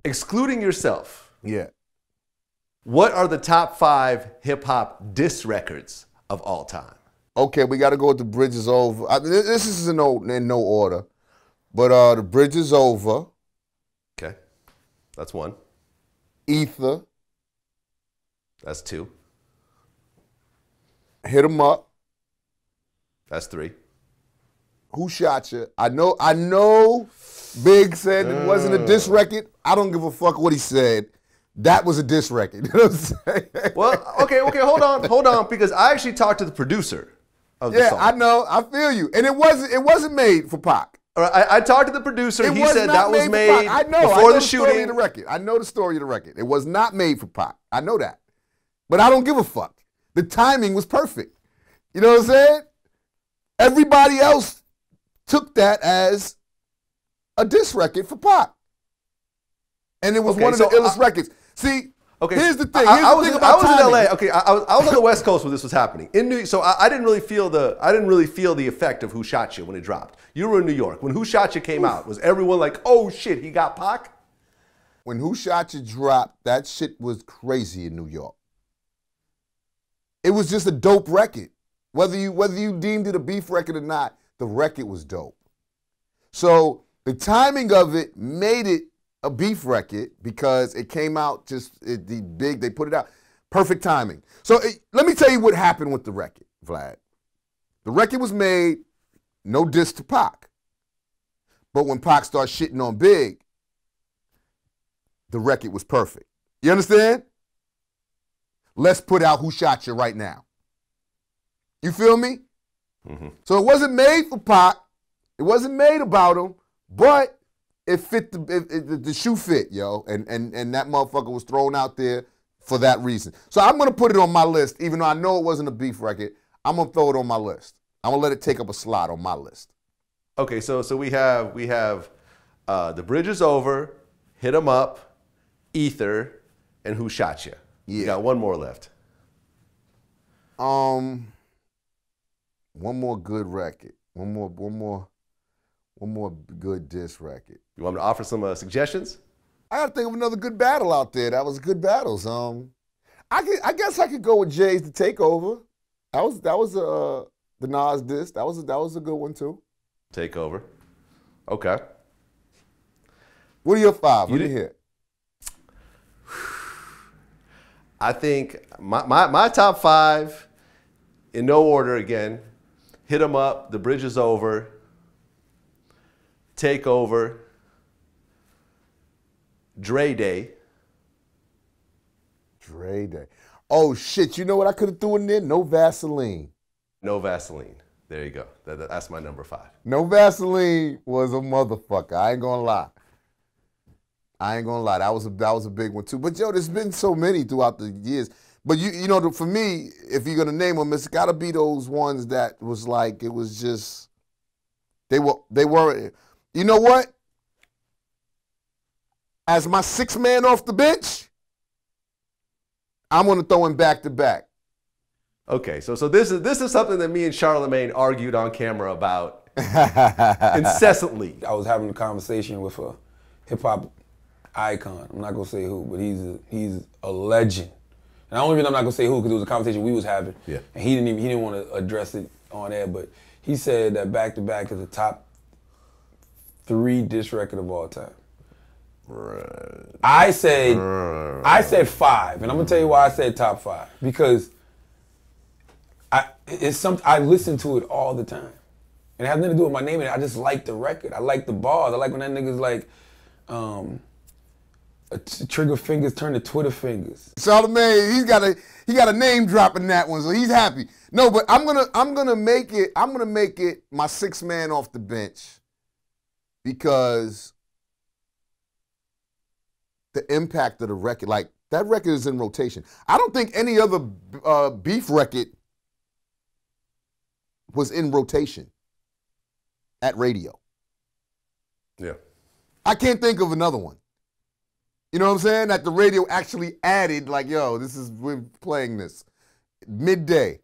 excluding yourself, Yeah. what are the top 5 hip-hop diss records of all time? Okay, we got to go with The Bridge Is Over. This is in no order. But The Bridge Is Over. Okay, that's 1. Ether. That's 2. Hit 'Em Up. That's 3. Who Shot You? I know Big said it wasn't a diss record. I don't give a fuck what he said. That was a diss record. You know what I'm saying? Well, okay, hold on, because I actually talked to the producer of the song. Yeah, I know. I feel you. And it wasn't made for Pac. All right, I talked to the producer. He said that was made before the shooting. I know the story of the record. It was not made for Pac. I know that. But I don't give a fuck. The timing was perfect. You know what I'm saying? Everybody else took that as a diss record for Pac. And it was one of the illest records. See, here's the thing. I was in LA. Okay, I was on the West Coast when this was happening. So I didn't really feel the effect of Who Shot You when it dropped. You were in New York. When Who Shot You came out, was everyone like, oh shit, he got Pac? When Who Shot You dropped, that shit was crazy in New York. It was just a dope record. Whether you deemed it a beef record or not, the record was dope. So the timing of it made it a beef record because it came out they put it out. Perfect timing. So let me tell you what happened with the record, Vlad. The record was made, no diss to Pac. But when Pac started shitting on Big, the record was perfect. You understand? Let's put out Who Shot You right now. You feel me? Mm-hmm. So it wasn't made for Pac. It wasn't made about him, but it fit the shoe fit, yo. And that motherfucker was thrown out there for that reason. So I'm going to put it on my list, even though I know it wasn't a beef record. I'm going to throw it on my list. I'm going to let it take up a slot on my list. Okay, so we have The Bridge Is Over, Hit 'Em Up, Ether, and Who Shot You. Yeah. You got one more left. One more good record. One more good diss record. You want me to offer some suggestions? I gotta think of another good battle out there. That was good battles. I guess I could go with Jay's The Takeover. That was the Nas diss. That was a good one too. Takeover. Okay. What are your 5? What do you hear? I think my top 5, in no order again, Hit 'Em Up, The Bridge Is Over, Takeover, Dre Day. Dre Day. Oh shit, you know what I could have threw in there? No Vaseline. No Vaseline. There you go. That's my number 5. No Vaseline was a motherfucker. I ain't gonna lie. That was a big one too. But yo, there's been so many throughout the years. But you know, for me, if you're gonna name them, it's gotta be those ones that was like, it was just, they were. You know what? As my 6th man off the bench, I'm gonna throw him back to back. Okay, so this is something that me and Charlamagne argued on camera about incessantly. I was having a conversation with a hip hop icon. I'm not gonna say who, but he's a legend. And the only reason I'm not gonna say who because it was a conversation we was having. Yeah. And he didn't want to address it on air, but he said that Back to Back is the top 3 diss record of all time. Right. I said 5, and I'm gonna tell you why I said top 5 because I listen to it all the time, and it has nothing to do with my name. I just like the record. I like the bars. I like when that nigga's like, trigger fingers turn to Twitter fingers. Charlamagne, he got a name drop in that one, so he's happy. No, but I'm gonna make it my 6th man off the bench because the impact of the record, like that record is in rotation. I don't think any other beef record was in rotation at radio. Yeah. I can't think of another one. You know what I'm saying? That the radio actually added, like, yo, we're playing this. Midday,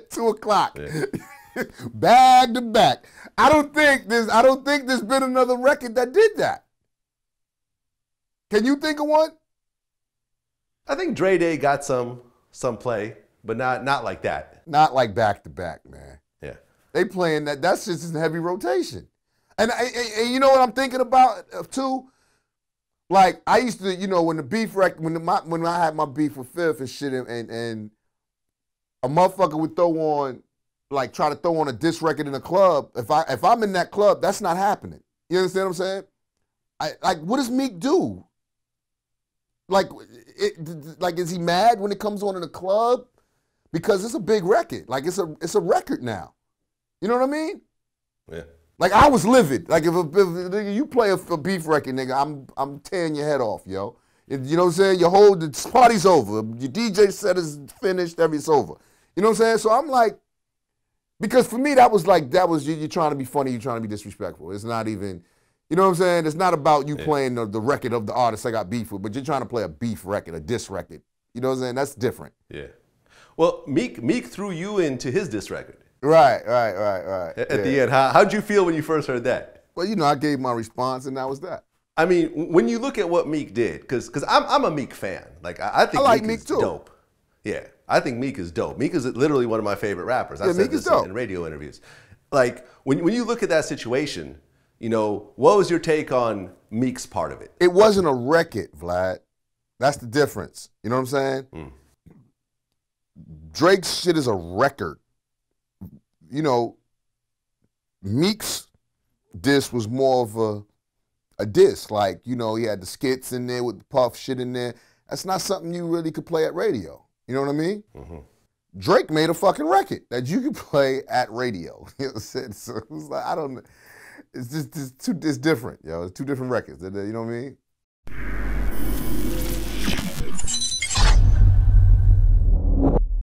2 o'clock, yeah. Back to back. I don't think there's been another record that did that. Can you think of one? I think Dre Day got some play, but not like that. Not like back to back, man. Yeah. They playing that. That's just a heavy rotation. And you know what I'm thinking about too? Like I used to, you know, when the beef when I had my beef with Fifth and shit, and a motherfucker would try to throw on a diss record in a club. If I'm in that club, that's not happening. You understand what I'm saying? What does Meek do? Like is he mad when it comes on in the club? Because it's a big record. Like it's a record now. You know what I mean? Yeah. Like I was livid. Like if you play a beef record, nigga, I'm tearing your head off, yo. You know what I'm saying? The party's over. Your DJ set is finished. It's over. You know what I'm saying? So I'm like, because for me that was you're trying to be funny, you're trying to be disrespectful. It's not even, you know what I'm saying? It's not about you playing the record of the artist I got beef with, but you're trying to play a beef record, a diss record. You know what I'm saying? That's different. Yeah. Well, Meek threw you into his diss record. Right. At the end, how'd you feel when you first heard that? Well, you know, I gave my response, and that was that. I mean, when you look at what Meek did, because I'm a Meek fan. Like I think I like Meek Meek is too. dope. Yeah, I think Meek is dope. Meek is literally one of my favorite rappers. I've said Meek is this dope. in radio interviews. Like when you look at that situation, you know, what was your take on Meek's part of it? It wasn't a record, Vlad. That's the difference. You know what I'm saying? Mm. Drake's shit is a record. You know, Meek's diss was more of a diss. Like, you know, he had the skits in there with the Puff shit in there. That's not something you really could play at radio. You know what I mean? Mm-hmm. Drake made a fucking record that you could play at radio. You know what I'm saying? So it was like, I don't know. It's just it's different, yo. It's two different records. You know what I mean?